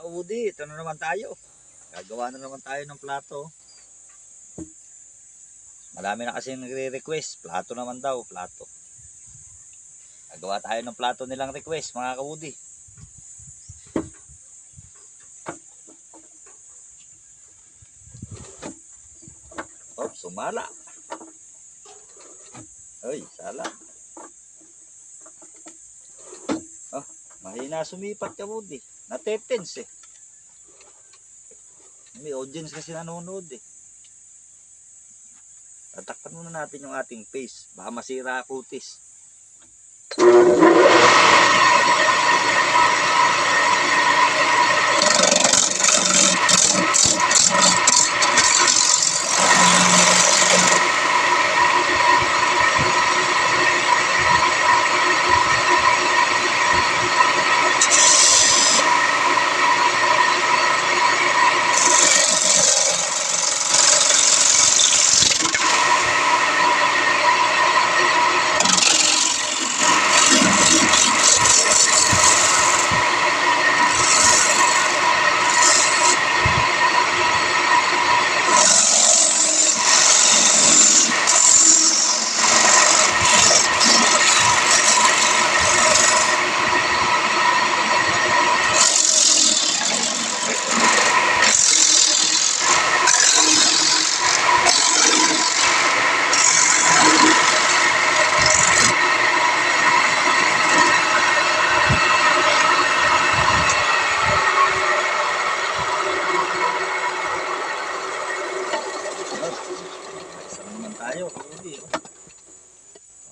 Udi, ito na naman tayo. Gagawa na naman tayo ng plato. Marami na kasi nagre-request. Plato naman daw, plato. Gagawa tayo ng plato nilang request, mga kaudi. Oh, sumala. Ay, sala. Oh, mahina sumipat ka, Udi. Natetens eh. May audience kasi nanonood eh. Tatakpan muna natin yung ating face. Baka masira kutis.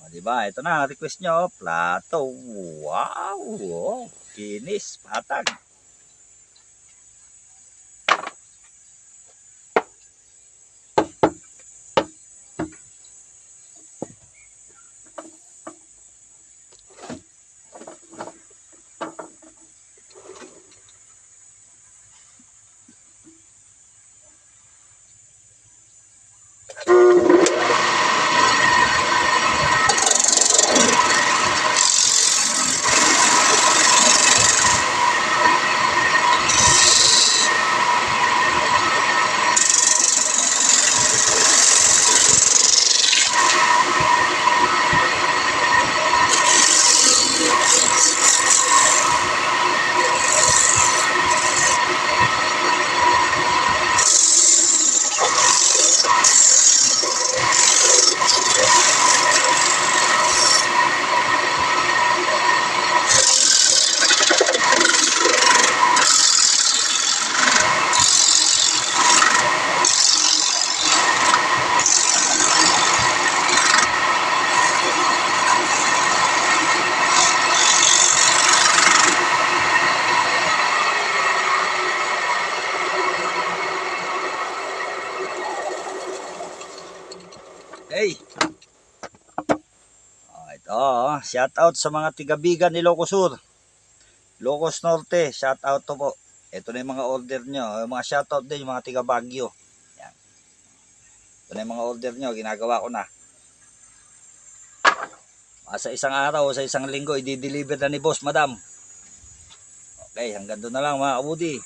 Diba? Ito na, request nyo, plato. Wow! Oh, kinis, patag. Hey! Ito, shout out sa mga tigabigan ni Ilocos Sur. Ilocos Norte, shout out to po. Ito na yung mga order nyo. Yung mga shout out din, yung mga tiga Baguio. Yan. Ito na yung mga order nyo, ginagawa ko na. Sa isang araw, sa isang linggo, i-deliver na ni boss, madam. Okay, hanggang doon na lang mga kabudi.